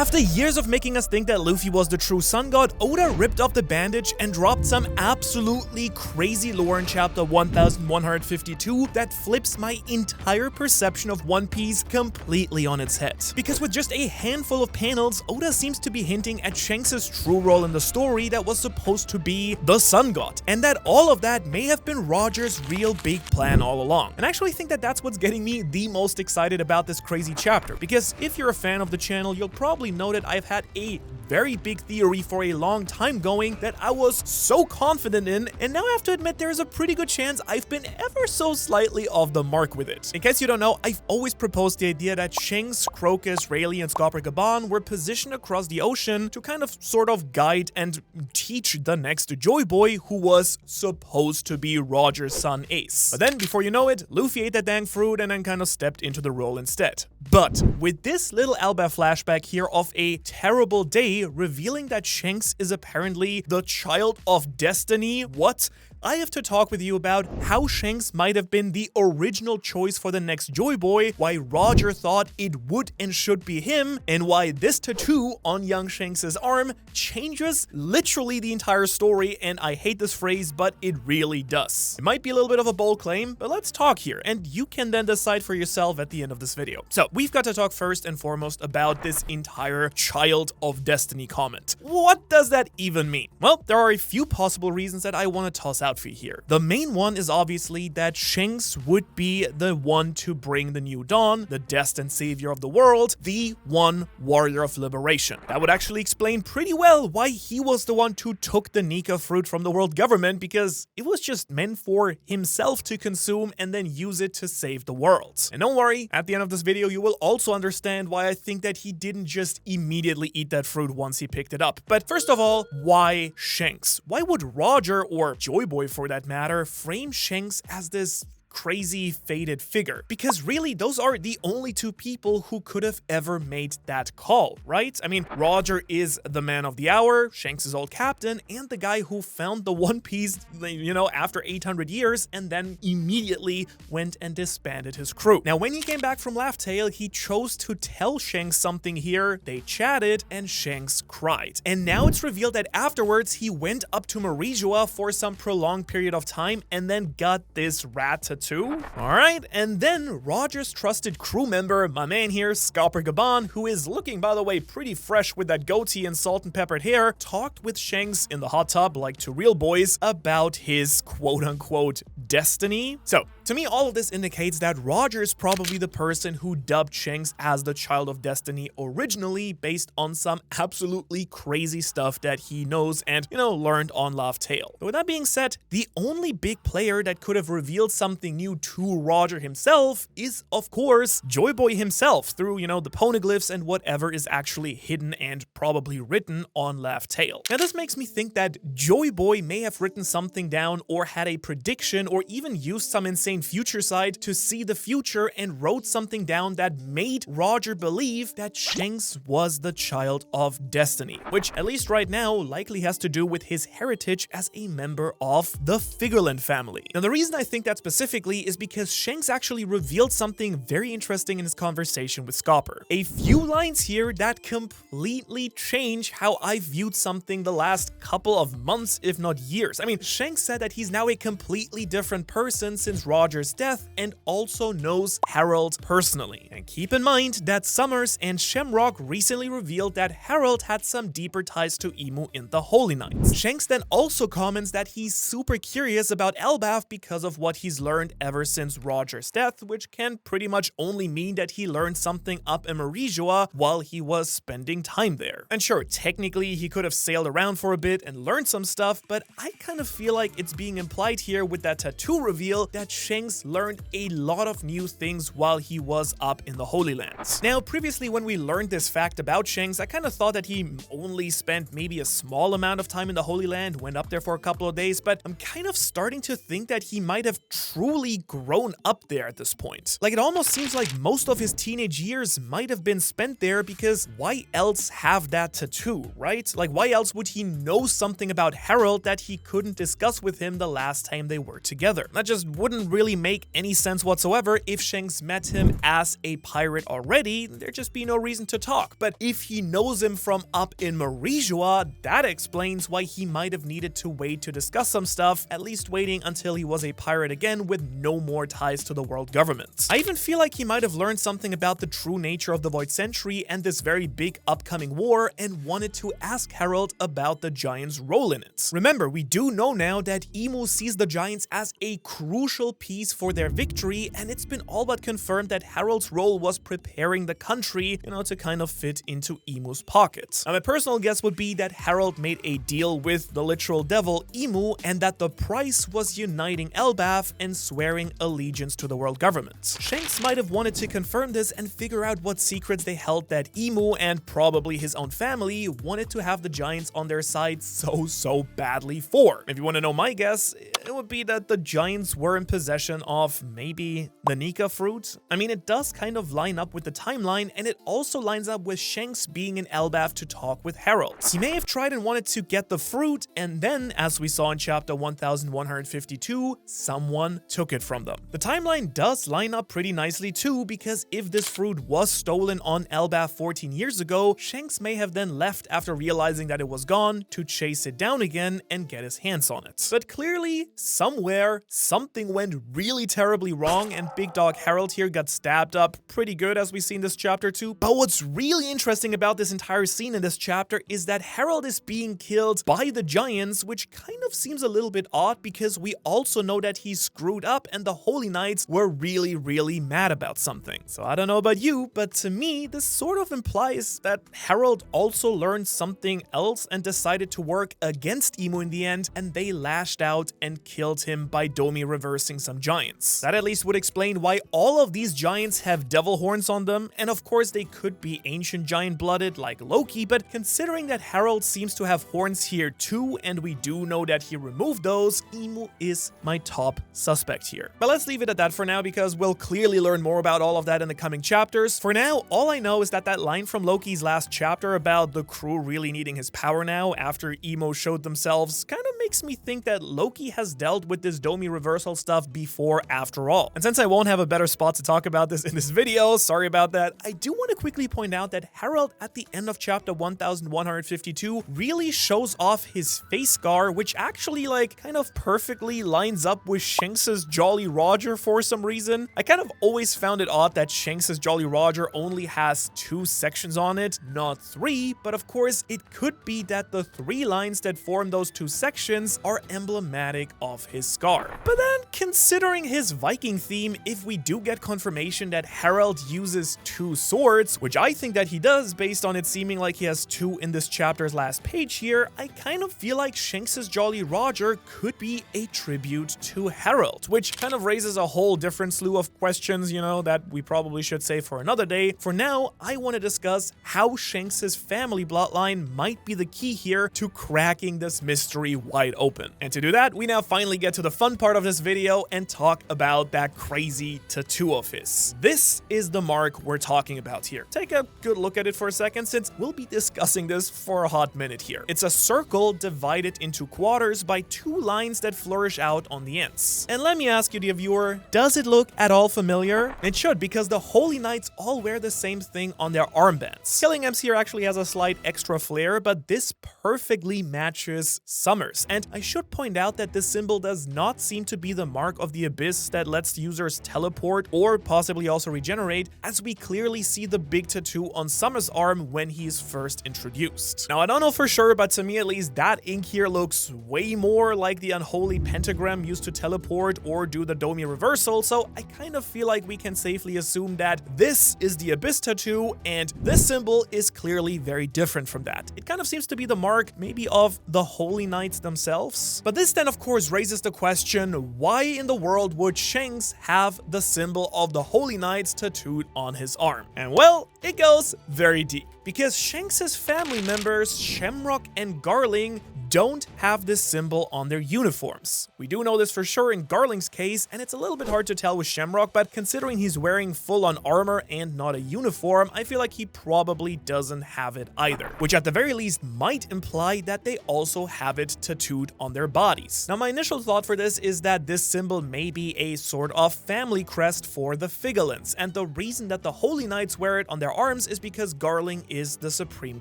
After years of making us think that Luffy was the true sun god, Oda ripped off the bandage and dropped some absolutely crazy lore in chapter 1152 that flips my entire perception of One Piece completely on its head. Because with just a handful of panels, Oda seems to be hinting at Shanks' true role in the story that was supposed to be the sun god, and that all of that may have been Roger's real big plan all along. And I actually think that that's what's getting me the most excited about this crazy chapter, because if you're a fan of the channel, you'll probably know that I've had a very big theory for a long time going that I was so confident in, and now I have to admit there's a pretty good chance I've been ever so slightly off the mark with it. In case you don't know, I've always proposed the idea that Shanks, Crocus, Rayleigh, and Gaban were positioned across the ocean to kind of sort of guide and teach the next Joy Boy, who was supposed to be Roger's son Ace. But then, before you know it, Luffy ate that dang fruit and then kind of stepped into the role instead. But with this little Alba flashback here of a terrible day, revealing that Shanks is apparently the child of destiny, what? I have to talk with you about how Shanks might have been the original choice for the next Joy Boy, why Roger thought it would and should be him, and why this tattoo on young Shanks' arm changes literally the entire story, and I hate this phrase, but it really does. It might be a little bit of a bold claim, but let's talk here, and you can then decide for yourself at the end of this video. So, we've got to talk first and foremost about this entire Child of Destiny comment. What does that even mean? Well, there are a few possible reasons that I want to toss out for you here. The main one is obviously that Shanks would be the one to bring the new dawn, the destined savior of the world, the one warrior of liberation. That would actually explain pretty well why he was the one who took the Nika fruit from the world government, because it was just meant for himself to consume and then use it to save the world. And don't worry, at the end of this video you will also understand why I think that he didn't just immediately eat that fruit once he picked it up. But first of all, why Shanks? Why would Roger, or Joy Boy for that matter, frame Shanks as this crazy faded figure? Because really, those are the only two people who could have ever made that call, right? I mean, Roger is the man of the hour, Shanks' old captain, and the guy who found the One Piece, you know, after 800 years, and then immediately went and disbanded his crew. Now, when he came back from Laugh Tale, he chose to tell Shanks something here, they chatted, and Shanks cried. And now it's revealed that afterwards, he went up to Marijua for some prolonged period of time, and then got this rat tattoo. Alright, and then Roger's trusted crew member, my man here, Gaban, who is looking, by the way, pretty fresh with that goatee and salt and peppered hair, talked with Shanks in the hot tub, like two real boys, about his quote-unquote destiny. So, to me, all of this indicates that Roger is probably the person who dubbed Shanks as the Child of Destiny originally, based on some absolutely crazy stuff that he knows and, you know, learned on Laugh Tale. But with that being said, the only big player that could have revealed something new to Roger himself is, of course, Joy Boy himself, through, you know, the poneglyphs and whatever is actually hidden and probably written on Laugh Tale. Now, this makes me think that Joy Boy may have written something down, or had a prediction, or even used some insane future sight to see the future and wrote something down that made Roger believe that Shanks was the Child of Destiny, which, at least right now, likely has to do with his heritage as a member of the Figarland family. Now, the reason I think that specifically is because Shanks actually revealed something very interesting in his conversation with Scopper. A few lines here that completely change how I viewed something the last couple of months, if not years. I mean, Shanks said that he's now a completely different person since Roger's death, and also knows Harold personally. And keep in mind that Summers and Shamrock recently revealed that Harold had some deeper ties to Imu in the Holy Knights. Shanks then also comments that he's super curious about Elbaf because of what he's learned ever since Roger's death, which can pretty much only mean that he learned something up in Marijua while he was spending time there. And sure, technically he could have sailed around for a bit and learned some stuff, but I kind of feel like it's being implied here with that tattoo reveal that Shanks learned a lot of new things while he was up in the Holy Lands. Now, previously when we learned this fact about Shanks, I kind of thought that he only spent maybe a small amount of time in the Holy Land, went up there for a couple of days, but I'm kind of starting to think that he might have truly grown up there at this point. Like, it almost seems like most of his teenage years might have been spent there, because why else have that tattoo, right? Like, why else would he know something about Harold that he couldn't discuss with him the last time they were together? That just wouldn't really make any sense whatsoever. If Shanks met him as a pirate already, there'd just be no reason to talk. But if he knows him from up in Marijua, that explains why he might have needed to wait to discuss some stuff, at least waiting until he was a pirate again with no more ties to the world government. I even feel like he might have learned something about the true nature of the Void Century and this very big upcoming war and wanted to ask Harold about the Giants' role in it. Remember, we do know now that Emu sees the Giants as a crucial piece for their victory, and it's been all but confirmed that Harold's role was preparing the country, to kind of fit into Emu's pockets. Now, my personal guess would be that Harold made a deal with the literal devil, Emu, and that the price was uniting Elbaf and swearing allegiance to the world government. Shanks might have wanted to confirm this and figure out what secrets they held that Emu and probably his own family wanted to have the Giants on their side so badly for. If you want to know my guess, it would be that the Giants were in possession of maybe the Nika fruit. I mean, it does kind of line up with the timeline, and it also lines up with Shanks being in Elbaf to talk with Harold. He may have tried and wanted to get the fruit, and then, as we saw in chapter 1152, someone took it from them. The timeline does line up pretty nicely too, because if this fruit was stolen on Elbaf 14 years ago, Shanks may have then left after realizing that it was gone to chase it down again and get his hands on it. But clearly, somewhere, something went really terribly wrong, and Big Dog Harold here got stabbed up pretty good, as we see in this chapter too. But what's really interesting about this entire scene in this chapter is that Harold is being killed by the Giants, which kind of seems a little bit odd because we also know that he screwed up and the Holy Knights were really mad about something. So I don't know about you, but to me, this sort of implies that Harold also learned something else and decided to work against Emu in the end, and they lashed out and killed him by Domi reversing some giants. That at least would explain why all of these giants have devil horns on them, and of course they could be ancient giant blooded like Loki, but considering that Harold seems to have horns here too, and we do know that he removed those, Emu is my top suspect here. But let's leave it at that for now, because we'll clearly learn more about all of that in the coming chapters. For now, all I know is that line from Loki's last chapter about the crew really needing his power now after Emo showed themselves kind of makes me think that Loki has dealt with this Domi reversal stuff before after all. And since I won't have a better spot to talk about this in this video, sorry about that, I do want to quickly point out that Harold at the end of chapter 1152 really shows off his face scar, which actually kind of perfectly lines up with Shanks's Jolly Roger for some reason. I kind of always found it odd that Shanks's Jolly Roger only has 2 sections on it, not 3, but of course it could be that the 3 lines that form those 2 sections are emblematic of his scar. But then, considering his Viking theme, if we do get confirmation that Harold uses 2 swords, which I think that he does based on it seeming like he has 2 in this chapter's last page here, I kind of feel like Shanks's Jolly Roger could be a tribute to Harold, which kind of raises a whole different slew of questions, that we probably should save for another day. For now, I want to discuss how Shanks's family bloodline might be the key here to cracking this mystery wide open. And to do that, we now finally get to the fun part of this video and talk about that crazy tattoo of his. This is the mark we're talking about here. Take a good look at it for a second, since we'll be discussing this for a hot minute here. It's a circle divided into quarters by 2 lines that flourish out on the ends. And let me ask you, dear viewer, does it look at all familiar? It should, because the Holy Knights all wear the same thing on their armbands. Killingham's here actually has a slight extra flair, but this perfectly matches Summer's. And I should point out that this symbol does not seem to be the mark of the Abyss that lets users teleport or possibly also regenerate, as we clearly see the big tattoo on Summer's arm when he is first introduced. Now, I don't know for sure, but to me at least, that ink here looks way more like the unholy pentagram used to teleport or do the Domi reversal, so I kind of feel like we can safely assume that this is the Abyss tattoo, and this symbol is clearly very different from that. It kind of seems to be the mark maybe of the Holy Knights themselves. But this then of course raises the question, why in the world would Shanks have the symbol of the Holy Knights tattooed on his arm? And well, it goes very deep, because Shanks's family members Shamrock and Garling don't have this symbol on their uniforms. We do know this for sure in Garling's case, and it's a little bit hard to tell with Shamrock, but considering he's wearing full-on armor and not a uniform, I feel like he probably doesn't have it either, which at the very least might imply that they also have it tattooed on their bodies. Now, my initial thought for this is that this symbol may be a sort of family crest for the Figarlands, and the reason that the Holy Knights wear it on their arms is because Garling is the Supreme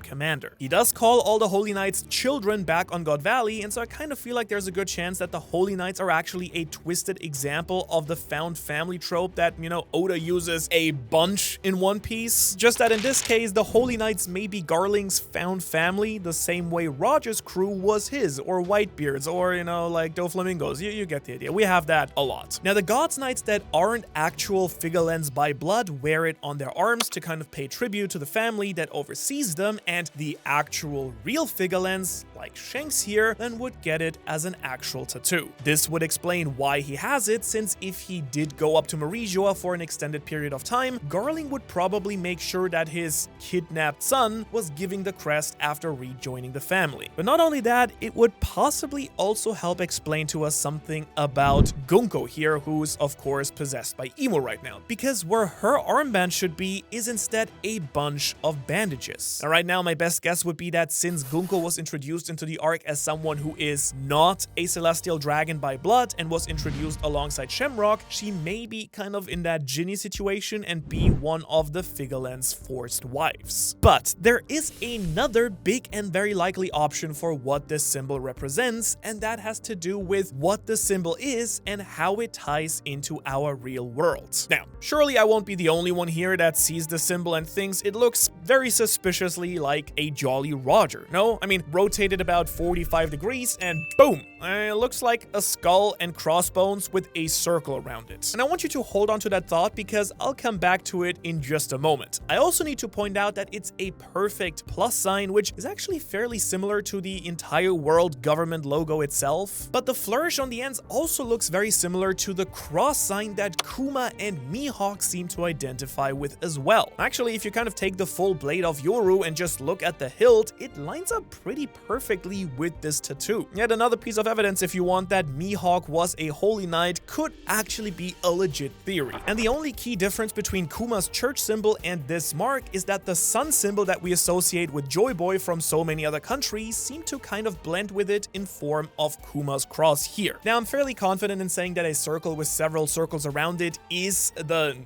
Commander. He does call all the Holy Knights children back on God Valley, and so I kind of feel like there's a good chance that the Holy Knights are actually a twisted example of the found family trope that, you know, Oda uses a bunch in One Piece. Just that in this case, the Holy Knights may be Garling's found family, the same way Roger's crew was his, or Whitebeard's, or, you know, like Doflamingo's. You get the idea. We have that a lot. Now, the God's Knights that aren't actual Figarlands by blood wear it on their arms to kind of pay tribute to the family that oversees them, and the actual real Figarlands, like Shanks here, then would get it as an actual tattoo. This would explain why he has it, since if he did go up to Marijoa for an extended period of time, Garling would probably make sure that his kidnapped son was giving the crest after rejoining the family. But not only that, it would possibly also help explain to us something about Gunko here, who's of course possessed by Imo right now, because where her armband should be is instead a bunch of bandages. Now, right now, my best guess would be that since Gunko was introduced into the arc as someone who is not a celestial dragon by blood and was introduced alongside Shamrock, she may be kind of in that Ginny situation and be one of the Figarlands' forced wives. But there is another big and very likely option for what this symbol represents, and that has to do with what the symbol is and how it ties into our real world. Now, surely I won't be the only one here that sees the symbol and thinks it looks very suspiciously like a Jolly Roger. No, I mean, rotated about 45 degrees and boom, it looks like a skull and crossbones with a circle around it. And I want you to hold on to that thought because I'll come back to it in just a moment. I also need to point out that it's a perfect plus sign, which is actually fairly similar to the entire world government logo itself. But the flourish on the ends also looks very similar to the cross sign that Kuma and Mihawk seem to identify with as well. Actually, if you kind of take the full blade of Yoru and just look at the hilt, it lines up pretty perfectly with this tattoo. Yet another piece of evidence, if you want, that Mihawk was a Holy Knight could actually be a legit theory. And the only key difference between Kuma's church symbol and this mark is that the sun symbol that we associate with Joy Boy from so many other countries seem to kind of blend with it in form of Kuma's cross here. Now, I'm fairly confident in saying that a circle with several circles around it is the,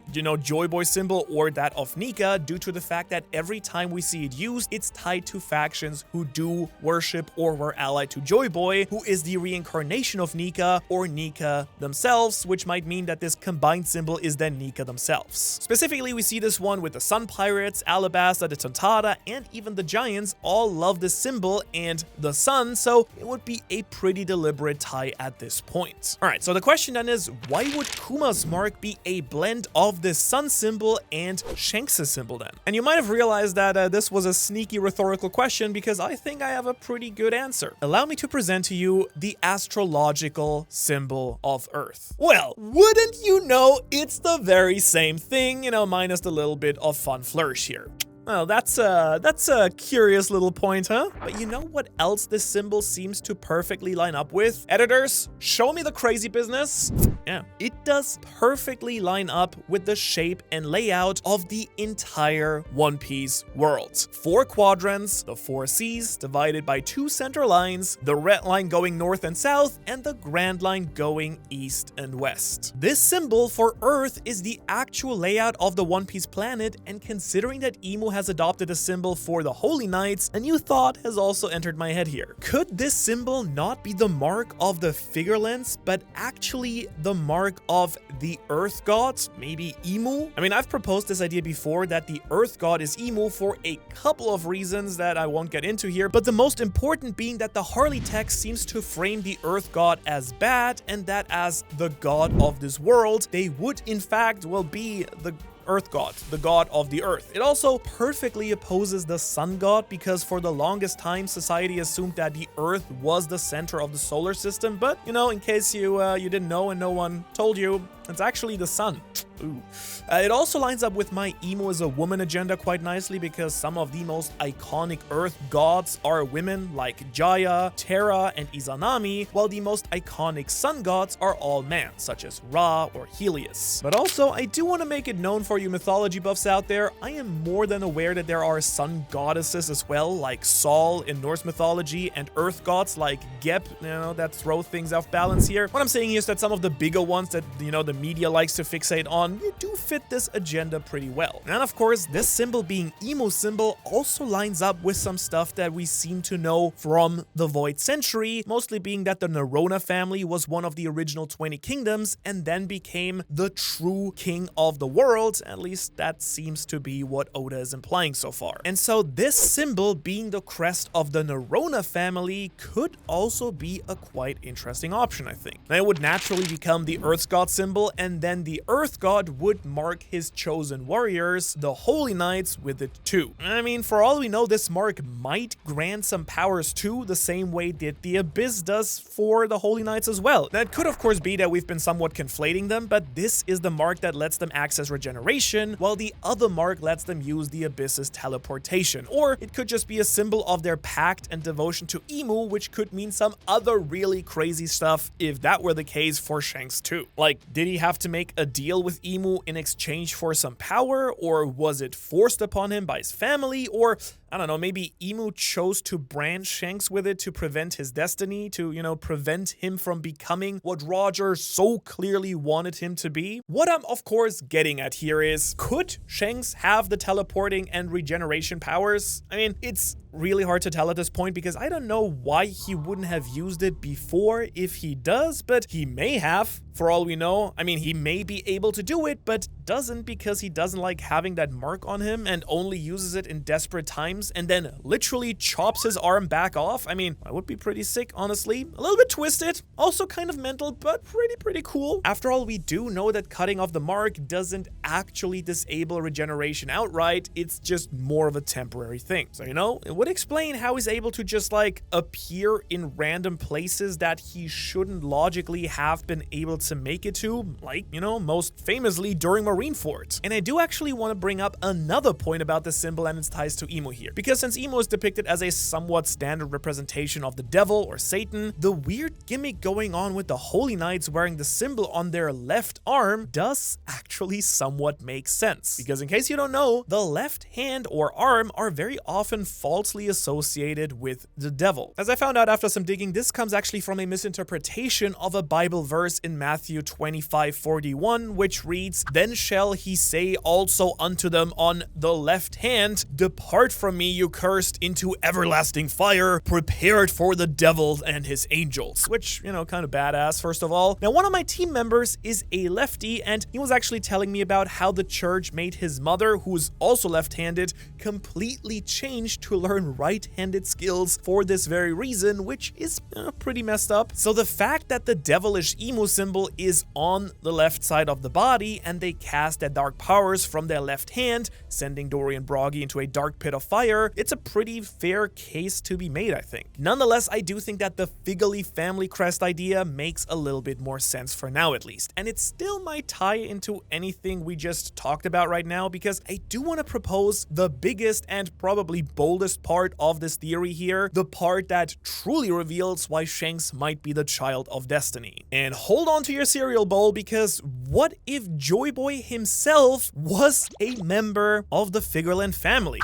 Joy Boy symbol or that of Nika, due to the fact that every time we see it used, it's tied to factions who do worship or were allied to Joy Boy, who is the reincarnation of Nika or Nika themselves, which might mean that this combined symbol is then Nika themselves. Specifically, we see this one with the Sun Pirates, Alabasta, the Tontada, and even the Giants all love this symbol and the sun, so it would be a pretty deliberate tie at this point. Alright, so the question then is, why would Kuma's mark be a blend of this sun symbol and Shanks' symbol then? And you might have realized that this was a sneaky rhetorical question because I think I have a pretty good answer. Allow me to present to you the astrological symbol of Earth. Well, wouldn't you know, it's the very same thing, minus the little bit of fun flourish here. Well, that's a curious little point, huh? But you know what else this symbol seems to perfectly line up with? Editors, show me the crazy business. Yeah, it does perfectly line up with the shape and layout of the entire One Piece world. 4 quadrants, the 4 seas divided by 2 center lines, the red line going north and south, and the grand line going east and west. This symbol for Earth is the actual layout of the One Piece planet, and considering that Imo has adopted a symbol for the Holy Knights, a new thought has also entered my head here. Could this symbol not be the mark of the Figarlands, but actually the mark of the Earth gods, maybe Emu? I mean, I've proposed this idea before that the Earth god is Emu for a couple of reasons that I won't get into here, but the most important being that the Harley text seems to frame the Earth god as bad, and that as the god of this world, they would in fact, be the Earth God, the god of the earth. It also perfectly opposes the sun god because for the longest time society assumed that the earth was the center of the solar system, but you know, in case you didn't know and no one told you, it's actually the sun. Ooh. It also lines up with my emo as a woman agenda quite nicely because some of the most iconic Earth gods are women like Jaya, Terra, and Izanami, while the most iconic sun gods are all men, such as Ra or Helios. But also, I do want to make it known for you mythology buffs out there, I am more than aware that there are sun goddesses as well, like Sol in Norse mythology, and Earth gods like Geb, you know, that throw things off balance here. What I'm saying is that some of the bigger ones that, you know, the media likes to fixate on, you do fit this agenda pretty well. And of course, this symbol being emo symbol also lines up with some stuff that we seem to know from the Void Century, mostly being that the Nerona family was one of the original 20 kingdoms and then became the true king of the world. At least that seems to be what Oda is implying so far. And so this symbol being the crest of the Nerona family could also be a quite interesting option, I think. Now, it would naturally become the Earth God symbol, and then the Earth God would mark his chosen warriors, the Holy Knights, with it too. I mean, for all we know, this mark might grant some powers too, the same way that the Abyss does for the Holy Knights as well. That could of course be that we've been somewhat conflating them, but this is the mark that lets them access regeneration, while the other mark lets them use the Abyss's teleportation. Or it could just be a symbol of their pact and devotion to Emu, which could mean some other really crazy stuff if that were the case for Shanks too. Like, did he have to make a deal with Emu in exchange for some power, or was it forced upon him by his family, or I don't know, maybe Emu chose to brand Shanks with it to prevent his destiny, to, you know, prevent him from becoming what Roger so clearly wanted him to be. What I'm of course getting at here is, could Shanks have the teleporting and regeneration powers? I mean, it's really hard to tell at this point because I don't know why he wouldn't have used it before if he does, but he may have, for all we know. I mean, he may be able to do it, but doesn't because he doesn't like having that mark on him and only uses it in desperate times and then literally chops his arm back off. I mean, that would be pretty sick, honestly. A little bit twisted, also kind of mental, but pretty cool. After all, we do know that cutting off the mark doesn't actually disable regeneration outright, it's just more of a temporary thing. So, you know, it would explain how he's able to just like appear in random places that he shouldn't logically have been able to make it to, like, you know, most famously during Marineford. And I do actually want to bring up another point about the symbol and its ties to Emu here, because since Emu is depicted as a somewhat standard representation of the devil or Satan, the weird gimmick going on with the Holy Knights wearing the symbol on their left arm does actually somewhat make sense. Because in case you don't know, the left hand or arm are very often falsely associated with the devil. As I found out after some digging, this comes actually from a misinterpretation of a Bible verse in Matthew 25:41, which reads, "Then shall he say also unto them on the left hand, Depart from me, you cursed, into everlasting fire, prepared for the devil and his angels." Which, you know, kind of badass, first of all. Now, one of my team members is a lefty, and he was actually telling me about how the church made his mother, who's also left-handed, completely change to learn right-handed skills for this very reason, which is pretty messed up. So the fact that the devilish Emu symbol is on the left side of the body and they cast their dark powers from their left hand, sending Dory and Broggy into a dark pit of fire, it's a pretty fair case to be made, I think. Nonetheless, I do think that the Figarly family crest idea makes a little bit more sense for now at least, and it still might tie into anything we just talked about right now, because I do want to propose the biggest and probably boldest part of this theory here, the part that truly reveals why Shanks might be the child of destiny. And hold on to your cereal bowl, because what if Joy Boy himself was a member of the Figarland family,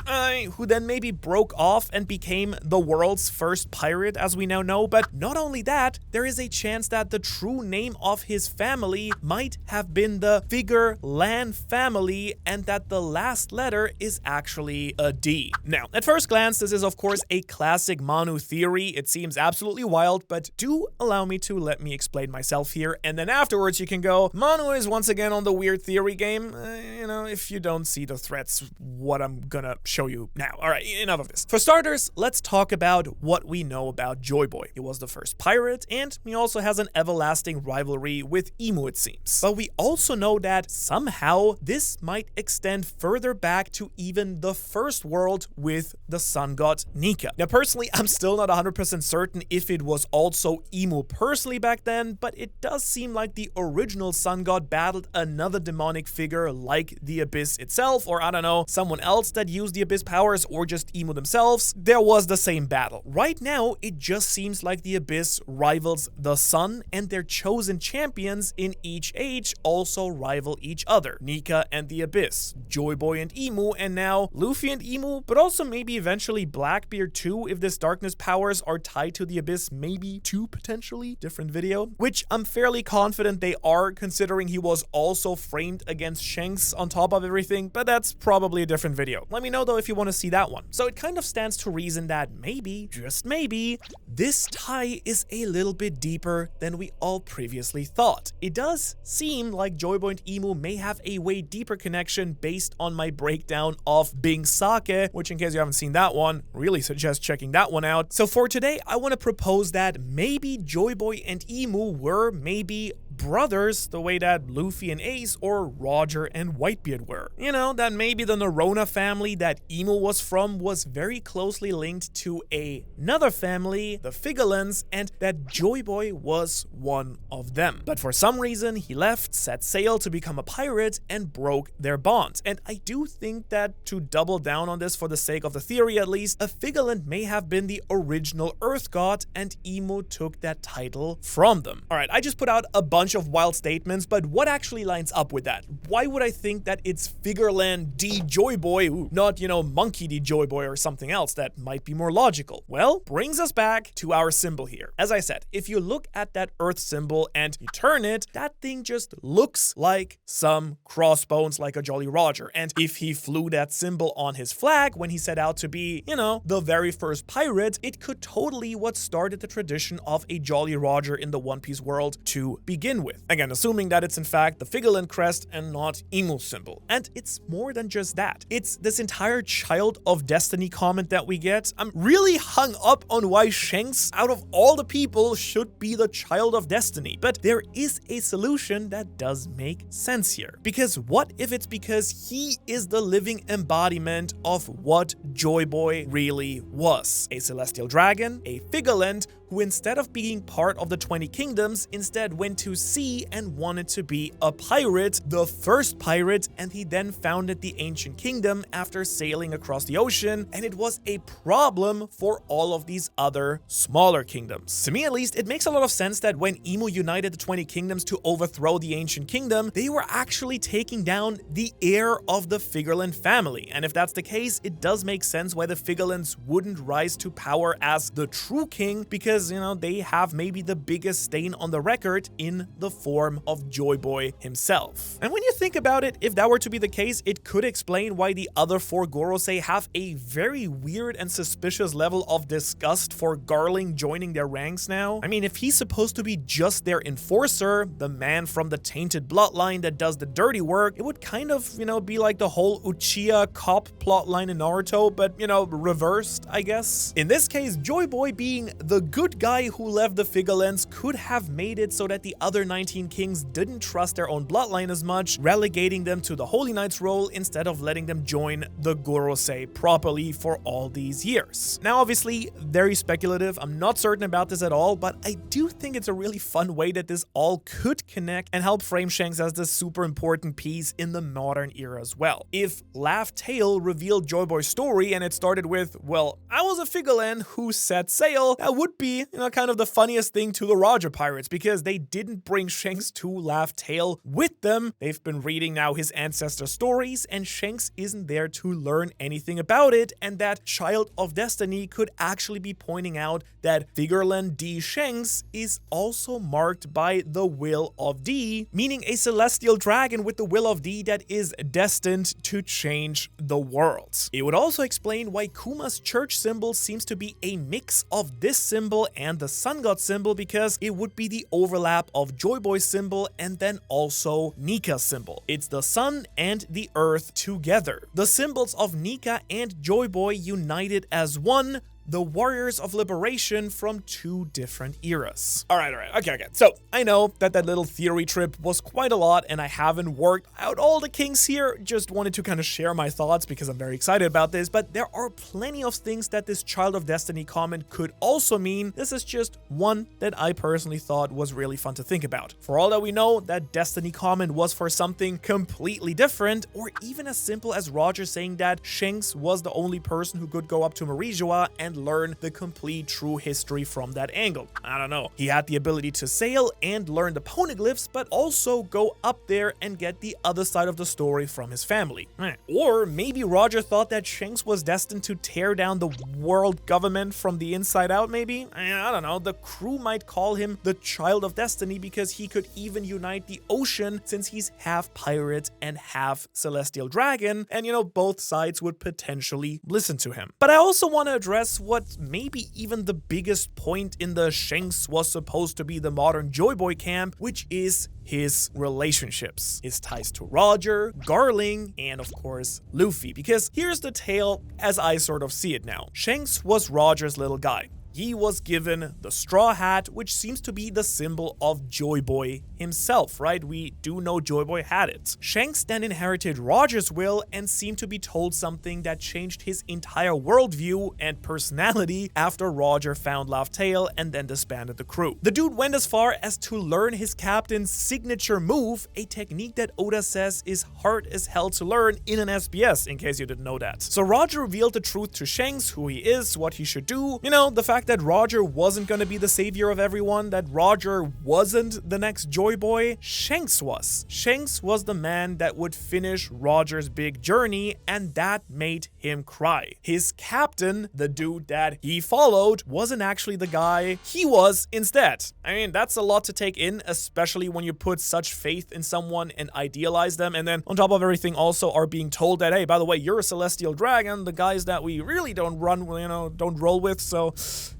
who then maybe broke off and became the world's first pirate as we now know? But not only that, there is a chance that the true name of his family might have been the Figarland family, and that the last letter is actually a D. Now, at first glance, this is of course a classic Manu theory. It seems absolutely wild, but do allow me to let me explain myself here, and then afterwards you can go, Manu is once again on the weird theory game, you know, if you don't see the threats, what I'm gonna show you now. Alright, enough of this. For starters, let's talk about what we know about Joy Boy. He was the first pirate, and he also has an everlasting rivalry with Emu, it seems. But we also know that somehow this might extend further back to even the first world with the sun god Nika. Now personally, I'm still not 100% certain if it was also Emu personally back then, but it does seem like the original sun god battled another demonic figure like the Abyss itself, or I don't know, someone else that used the Abyss powers, or just Emu themselves. There was the same battle. Right now, it just seems like the Abyss rivals the sun, and their chosen champions in each age also rival each other. Nika and the Abyss, Joy Boy and Emu, and now Luffy and Emu, but also maybe eventually Blackbeard too, if this darkness powers are tied to the Abyss, maybe two potentially. Different video. Which I'm fairly confident they are, considering he was also framed against Shanks on top of everything, but that's probably a different video. Let me know though if you want to see that one. So it kind of stands to reason that maybe, just maybe, this tie is a little bit deeper than we all previously thought. It does seem like Joy Boy and Emu may have a way deeper connection based on my breakdown of Bing Sake, which in case you haven't seen that one, really suggest checking that one out. So for today, I want to propose that maybe Joy Boy and Emu were maybe brothers the way that Luffy and Ace or Roger and Whitebeard were. You know, that maybe the Nerona family that Emu was from was very closely linked to another family, the Figarlands, and that Joy Boy was one of them. But for some reason, he left, set sail to become a pirate, and broke their bond. And I do think that, to double down on this for the sake of the theory at least, a Figarland may have been the original Earth God, and Emu took that title from them. Alright, I just put out a bunch of wild statements, but what actually lines up with that? Why would I think that it's Figarland D Joy Boy, not, you know, Monkey D Joy Boy or something else that might be more logical? Well, brings us back to our symbol here. As I said, if you look at that Earth symbol and you turn it, that thing just looks like some crossbones, like a Jolly Roger. And if he flew that symbol on his flag when he set out to be, you know, the very first pirate, it could totally what started the tradition of a Jolly Roger in the One Piece world to begin with. Again, assuming that it's in fact the Figarland crest and not Emu's symbol. And it's more than just that. It's this entire Child of Destiny comment that we get. I'm really hung up on why Shanks, out of all the people, should be the Child of Destiny. But there is a solution that does make sense here. Because what if it's because he is the living embodiment of what Joy Boy really was? A celestial dragon, a Figarland, who instead of being part of the 20 kingdoms, instead went to sea and wanted to be a pirate, the first pirate, and he then founded the ancient kingdom after sailing across the ocean, and it was a problem for all of these other smaller kingdoms. To me at least, it makes a lot of sense that when Emu united the 20 kingdoms to overthrow the ancient kingdom, they were actually taking down the heir of the Figarland family. And if that's the case, it does make sense why the Figarlands wouldn't rise to power as the true king, because, you know, they have maybe the biggest stain on the record in the form of Joy Boy himself. And when you think about it, if that were to be the case, it could explain why the other four Gorosei have a very weird and suspicious level of disgust for Garling joining their ranks now. I mean, if he's supposed to be just their enforcer, the man from the tainted bloodline that does the dirty work, it would kind of, you know, be like the whole Uchiha cop plotline in Naruto, but, you know, reversed, I guess. In this case, Joy Boy being the good guy who left the Figarlands could have made it so that the other 19 kings didn't trust their own bloodline as much, relegating them to the Holy Knight's role instead of letting them join the Gorosei properly for all these years. Now, obviously, very speculative. I'm not certain about this at all, but I do think it's a really fun way that this all could connect and help frame Shanks as this super important piece in the modern era as well. If Laugh Tale revealed Joy Boy's story and it started with, well, I was a Figarland who set sail, that would be, you know, kind of the funniest thing to the Roger pirates, because they didn't bring Shanks to Laugh Tale with them. They've been reading now his ancestor stories, and Shanks isn't there to learn anything about it, and that Child of Destiny could actually be pointing out that Figarland D Shanks is also marked by the Will of D, meaning a celestial dragon with the Will of D that is destined to change the world. It would also explain why Kuma's church symbol seems to be a mix of this symbol and the sun god symbol because it would be the overlap of Joy Boy's symbol and then also Nika's symbol. It's the sun and the earth together. The symbols of Nika and Joy Boy united as one, the warriors of liberation from two different eras. Alright, okay. So, I know that little theory trip was quite a lot and I haven't worked out all the kinks here, just wanted to kind of share my thoughts because I'm very excited about this, but there are plenty of things that this Child of Destiny comment could also mean. This is just one that I personally thought was really fun to think about. For all that we know, that Destiny comment was for something completely different, or even as simple as Roger saying that Shanks was the only person who could go up to Merijoa and learn the complete true history from that angle. I don't know. He had the ability to sail and learn the poneglyphs, but also go up there and get the other side of the story from his family. Or maybe Roger thought that Shanks was destined to tear down the world government from the inside out, maybe? I don't know. The crew might call him the Child of Destiny because he could even unite the ocean since he's half pirate and half celestial dragon, and both sides would potentially listen to him. But I also want to address what maybe even the biggest point in the Shanks was supposed to be the modern Joy Boy camp, which is his relationships, his ties to Roger, Garling, and of course Luffy. Because here's the tale as I sort of see it now. Shanks was Roger's little guy. He was given the straw hat, which seems to be the symbol of Joy Boy himself, right? We do know Joy Boy had it. Shanks then inherited Roger's will and seemed to be told something that changed his entire worldview and personality after Roger found Laugh Tale and then disbanded the crew. The dude went as far as to learn his captain's signature move, a technique that Oda says is hard as hell to learn in an SBS, in case you didn't know that. So Roger revealed the truth to Shanks, who he is, what he should do. The fact that Roger wasn't going to be the savior of everyone, that Roger wasn't the next Joy Boy, Shanks was. Shanks was the man that would finish Roger's big journey, and that made him cry. His captain, the dude that he followed, wasn't actually the guy he was instead. I mean, that's a lot to take in, especially when you put such faith in someone and idealize them, and then on top of everything also are being told that, hey, by the way, you're a celestial dragon, the guys that we really don't roll with, so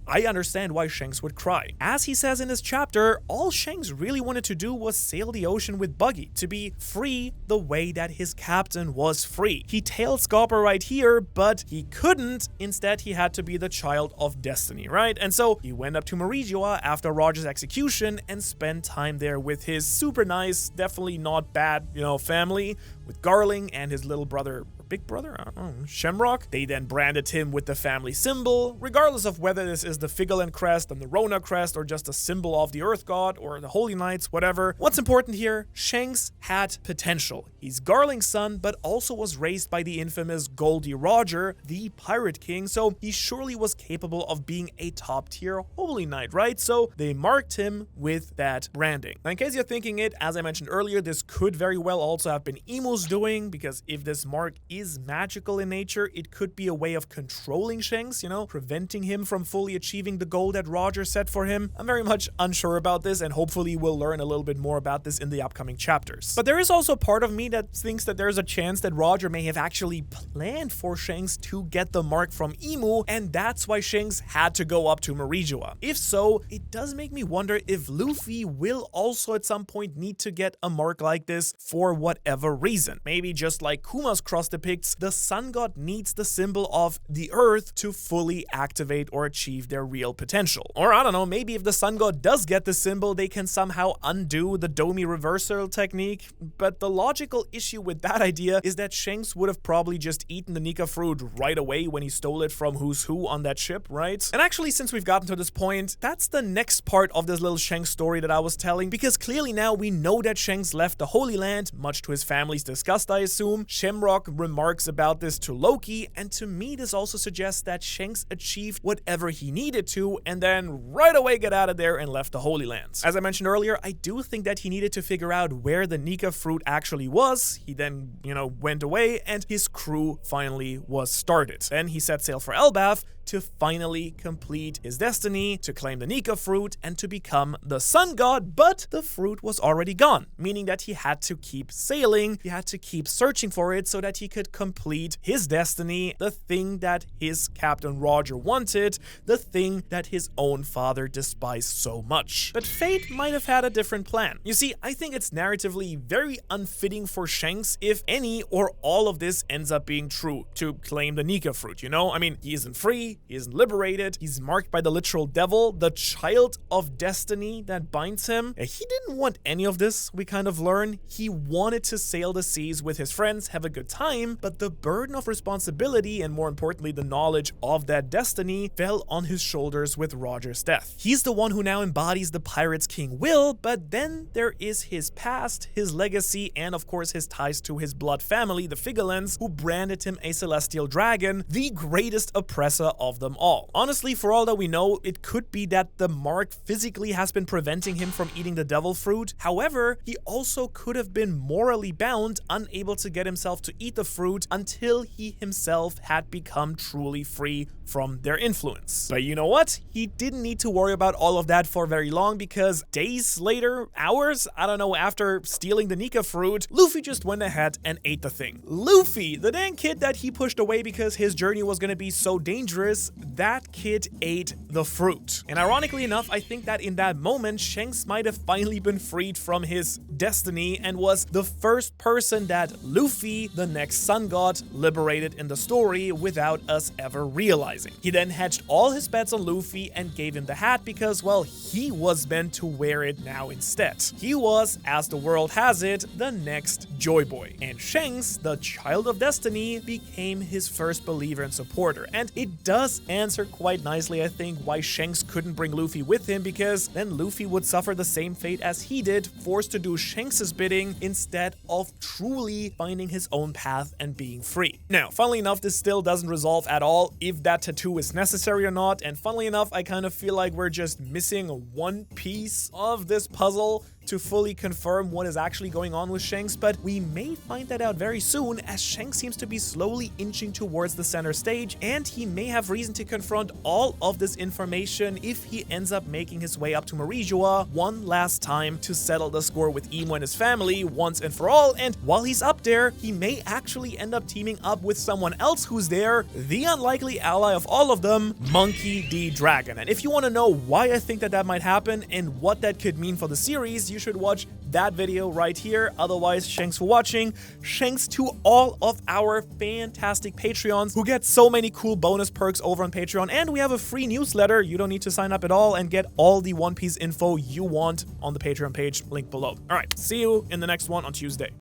I understand why Shanks would cry. As he says in his chapter, all Shanks really wanted to do was sail the ocean with Buggy, to be free the way that his captain was free. He tailed Scopper right here, but he couldn't. Instead, he had to be the Child of Destiny, right? And so he went up to Merijoa after Roger's execution and spent time there with his super nice, definitely not bad, family, with Garling and his little brother, big brother, I don't know, Shamrock. They then branded him with the family symbol, regardless of whether this is the Figarland crest and the Rona crest or just a symbol of the Earth God or the Holy Knights, whatever. What's important here, Shanks had potential. He's Garling's son, but also was raised by the infamous Goldie Roger, the Pirate King, so he surely was capable of being a top-tier Holy Knight, right? So they marked him with that branding. Now, in case you're thinking it, as I mentioned earlier, this could very well also have been Imu's doing, because if this mark is magical in nature, it could be a way of controlling Shanks, preventing him from fully achieving the goal that Roger set for him. I'm very much unsure about this, and hopefully we'll learn a little bit more about this in the upcoming chapters. But there is also part of me that thinks that there's a chance that Roger may have actually planned for Shanks to get the mark from Imu, and that's why Shanks had to go up to Merijoa. If so, it does make me wonder if Luffy will also at some point need to get a mark like this for whatever reason. Maybe just like Kuma's cross depicts, the sun god needs the symbol of the earth to fully activate or achieve their real potential. Or I don't know, maybe if the sun god does get the symbol, they can somehow undo the Domi reversal technique. But the logical issue with that idea is that Shanks would have probably just eaten the Nika fruit right away when he stole it from Who's Who on that ship, right? And actually, since we've gotten to this point, that's the next part of this little Shanks story that I was telling, because clearly now we know that Shanks left the Holy Land, much to his family's disgust, I assume. Shamrock remarks about this to Loki, and to me this also suggests that Shanks achieved whatever he needed to and then right away got out of there and left the Holy Lands. As I mentioned earlier, I do think that he needed to figure out where the Nika fruit actually was. He then, went away and his crew finally was started. Then he set sail for Elbaf to finally complete his destiny, to claim the Nika fruit, and to become the sun god, but the fruit was already gone, meaning that he had to keep sailing, he had to keep searching for it so that he could complete his destiny, the thing that his Captain Roger wanted, the thing that his own father despised so much. But fate might have had a different plan. You see, I think it's narratively very unfitting for Shanks if any or all of this ends up being true, to claim the Nika fruit, you know? I mean, he isn't free, he isn't liberated, he's marked by the literal devil, the child of destiny that binds him. He didn't want any of this, we kind of learn. He wanted to sail the seas with his friends, have a good time, but the burden of responsibility and more importantly the knowledge of that destiny fell on his shoulders with Roger's death. He's the one who now embodies the pirate's king will, but then there is his past, his legacy, and of course his ties to his blood family, the Figarlands, who branded him a celestial dragon, the greatest oppressor of them all. Honestly, for all that we know, it could be that the mark physically has been preventing him from eating the devil fruit. However, he also could have been morally bound, unable to get himself to eat the fruit until he himself had become truly free from their influence. But you know what? He didn't need to worry about all of that for very long, because days later, hours, I don't know, after stealing the Nika fruit, Luffy just went ahead and ate the thing. Luffy, the dang kid that he pushed away because his journey was gonna be so dangerous, that kid ate the fruit. And ironically enough, I think that in that moment, Shanks might have finally been freed from his destiny and was the first person that Luffy, the next sun god, liberated in the story without us ever realizing. He then hedged all his bets on Luffy and gave him the hat because, well, he was meant to wear it now instead. He was, as the world has it, the next Joy Boy. And Shanks, the child of destiny, became his first believer and supporter. And it does answer quite nicely, I think, why Shanks couldn't bring Luffy with him, because then Luffy would suffer the same fate as he did, forced to do Shanks' bidding instead of truly finding his own path and being free. Now, funnily enough, this still doesn't resolve at all if that tattoo is necessary or not, and funnily enough, I kind of feel like we're just missing one piece of this puzzle to fully confirm what is actually going on with Shanks, but we may find that out very soon, as Shanks seems to be slowly inching towards the center stage, and he may have reason to confront all of this information if he ends up making his way up to Marijua one last time to settle the score with Imo and his family once and for all. And while he's up there, he may actually end up teaming up with someone else who's there, the unlikely ally of all of them, Monkey D. Dragon. And if you want to know why I think that might happen and what that could mean for the series, you should watch that video right here. Otherwise, Shanks for watching. Shanks to all of our fantastic Patreons who get so many cool bonus perks over on Patreon, and we have a free newsletter. You don't need to sign up at all and get all the One Piece info you want on the Patreon page, link below. All right, see you in the next one on Tuesday.